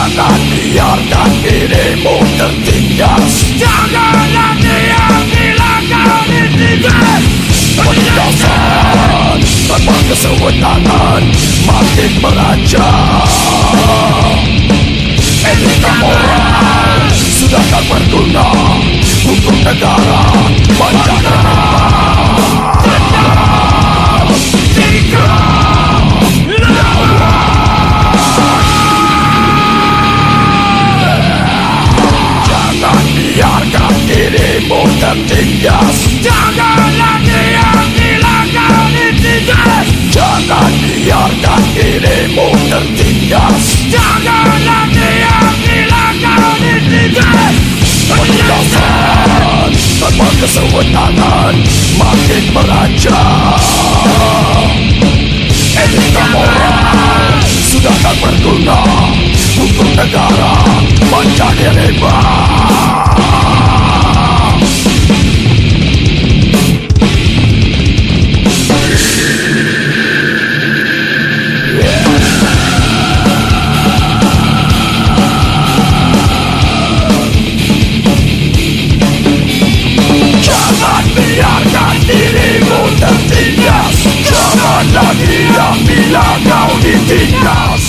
Jangan biarkan dirimu tertindas. Janganlah diam bila kau ditindas. Penindasan tanpa kesewenangan makin merajak. Etika moral sudah tak berguna. Hukum negara banyak jangan biarkan dirimu tertindas. Janganlah diam bila kau ditindas. Jangan biarkan dirimu tertindas. Janganlah diam bila kau ditindas. Penindasan tanpa kesewenangan makin merajak. Etika moral sudah tak berguna. Hukum negara menjadi riba. Jangan biarkan dirimu tertindas. Janganlah diam bila kau ditindas.